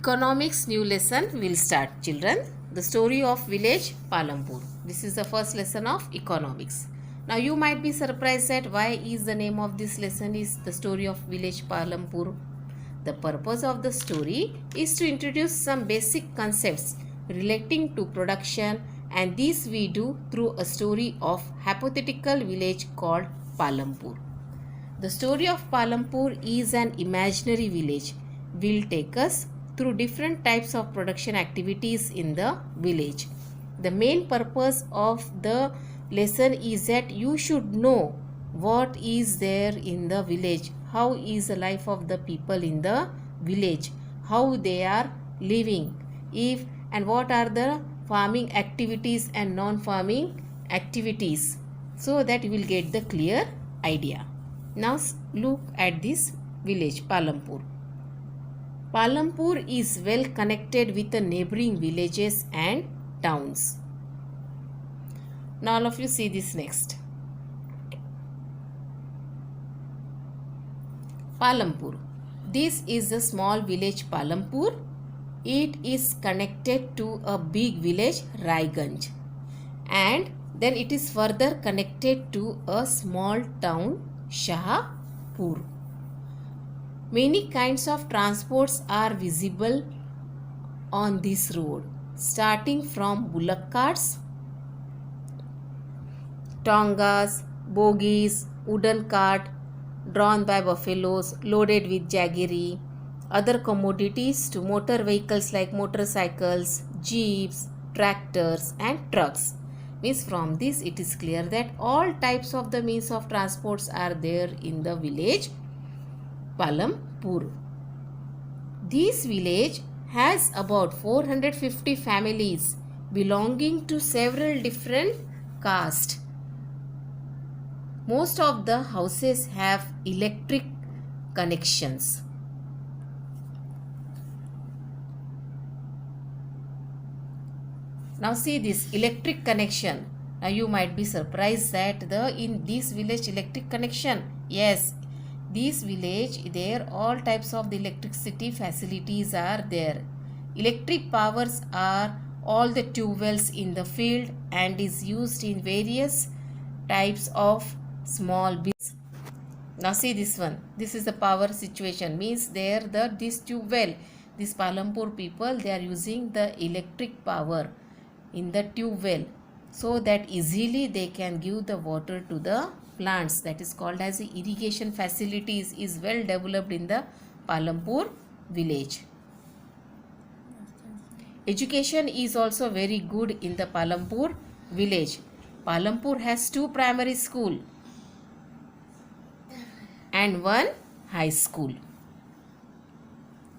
Economics new lesson will start, children. The story of village Palampur. This is the first lesson of economics. Now you might be surprised that why is the name of this lesson is the story of village Palampur. The purpose of the story is to introduce some basic concepts relating to production, and this we do through a story of hypothetical village called Palampur. The story of Palampur is an imaginary village. Will take us through different types of production activities in the village. The main purpose of the lesson is that you should know what is there in the village, how is the life of the people in the village, how they are living, if and what are the farming activities and non-farming activities, so that you will get the clear idea. Now look at this village Palampur. Palampur is well connected with the neighboring villages and towns. Now all of you see this next. Palampur. This is the small village Palampur. It is connected to a big village Raiganj, and then it is further connected to a small town Shahpur. Many kinds of transports are visible on this road, starting from bullock carts, tongas, bogies, wooden cart drawn by buffaloes loaded with jaggery, other commodities, to motor vehicles like motorcycles, jeeps, tractors and trucks. Means from this it is clear that all types of the means of transports are there in the village Palampur. This village has about 450 families belonging to several different castes. Most of the houses have electric connections. Now see this electric connection. Now you might be surprised that in this village electric connection. Yes, this village, there all types of the electricity facilities are there. Electric powers are all the tube wells in the field and is used in various types of small business. Now see this one. This is the power situation. Means there this tube well, this Palampur people, they are using the electric power in the tube well, so that easily they can give the water to the plants. That is called as irrigation facilities is well developed in the Palampur village. Education is also very good in the Palampur village. Palampur has 2 primary school and 1 high school.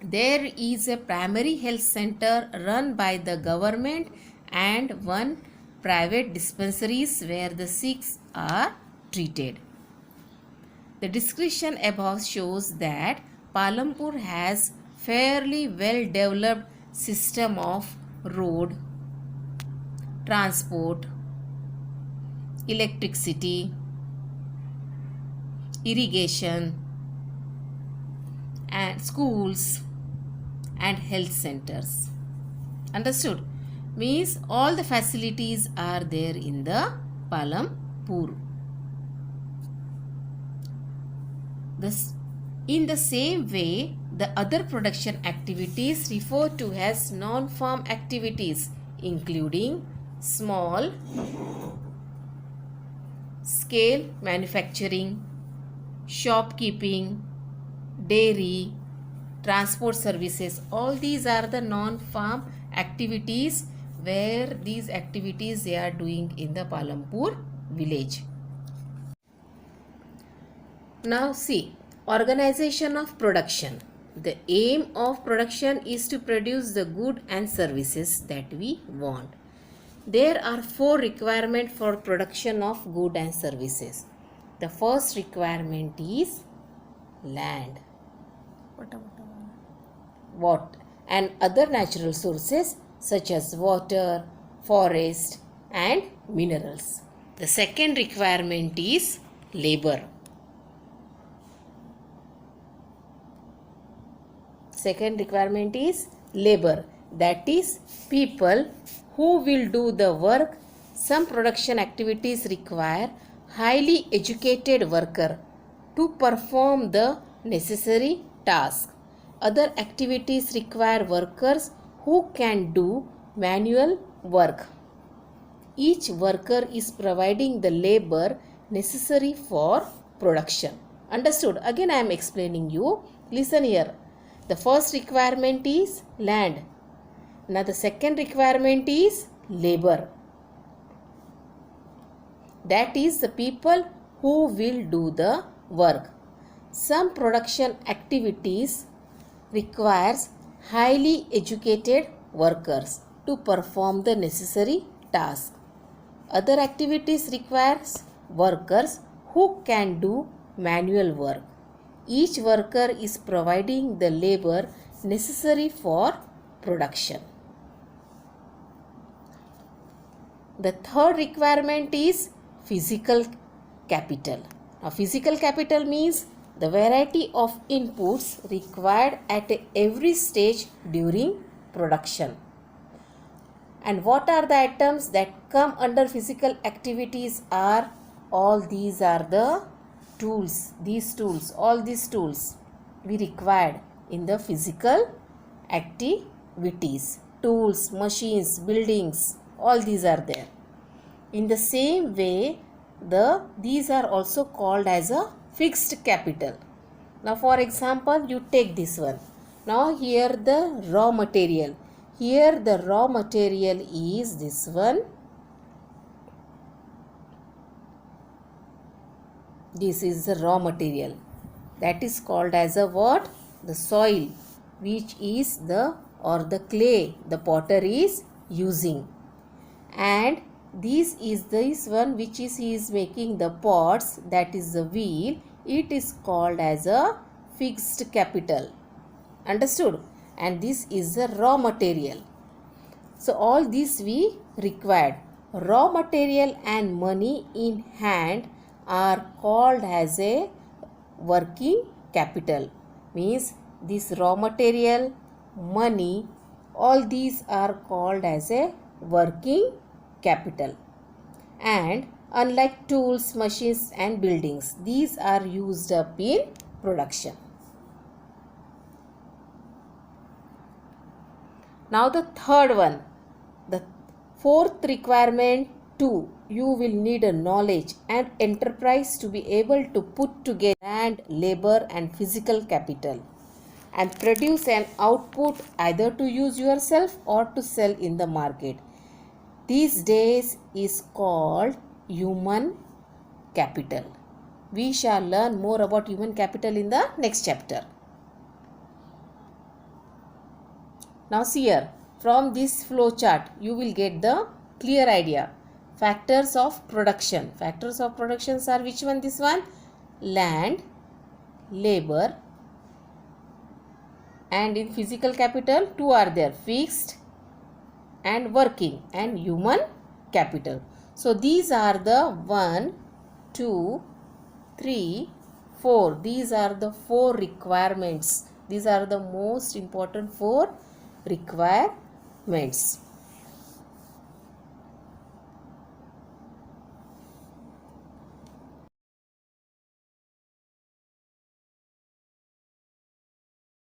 There is a primary health center run by the government and 1 private dispensaries where the sick are treated. The description above shows that Palampur has fairly well developed system of road, transport, electricity, irrigation and schools and health centers. Understood? Means all the facilities are there in the Palampur. In the same way, the other production activities referred to as non-farm activities, including small scale manufacturing, shopkeeping, dairy, transport services, all these are the non-farm activities where these activities they are doing in the Palampur village. Now see, organization of production. The aim of production is to produce the goods and services that we want. There are 4 requirements for production of goods and services. The first requirement is land, water and other natural sources such as water, forest and minerals. The second requirement is labor. Second requirement is labor, that is people who will do the work. Some production activities require highly educated worker to perform the necessary task. Other activities require workers who can do manual work. Each worker is providing the labor necessary for production. Understood? Again I am explaining you. Listen here. The first requirement is land. Now the second requirement is labor. That is the people who will do the work. Some production activities requires highly educated workers to perform the necessary task. Other activities requires workers who can do manual work. Each worker is providing the labor necessary for production. The third requirement is physical capital. Now, physical capital means the variety of inputs required at every stage during production. And what are the items that come under physical activities are all these are the tools. All these tools we required in the physical activities. Tools, machines, buildings, all these are there. In the same way, these are also called as a fixed capital. Now for example, you take this one. Now here the raw material. Here the raw material is this one. This is the raw material. That is called as a what? The soil, which is the clay the potter is using. And this is this one which is he is making the pots, that is the wheel. It is called as a fixed capital. Understood? And this is the raw material. So all this we required. Raw material and money in hand are called as a working capital. Means this raw material, money, all these are called as a working capital. And unlike tools, machines and buildings, these are used up in production. Now the third one, the fourth requirement too, you will need a knowledge and enterprise to be able to put together land, labor and physical capital and produce an output either to use yourself or to sell in the market. These days is called human capital. We shall learn more about human capital in the next chapter. Now see here, from this flow chart you will get the clear idea. Factors of production. Factors of production are which one? This one, land, labor, and in physical capital two are there, fixed and working and human capital. So these are the 1, 2, 3, 4. These are the 4 requirements. These are the most important 4 requirements.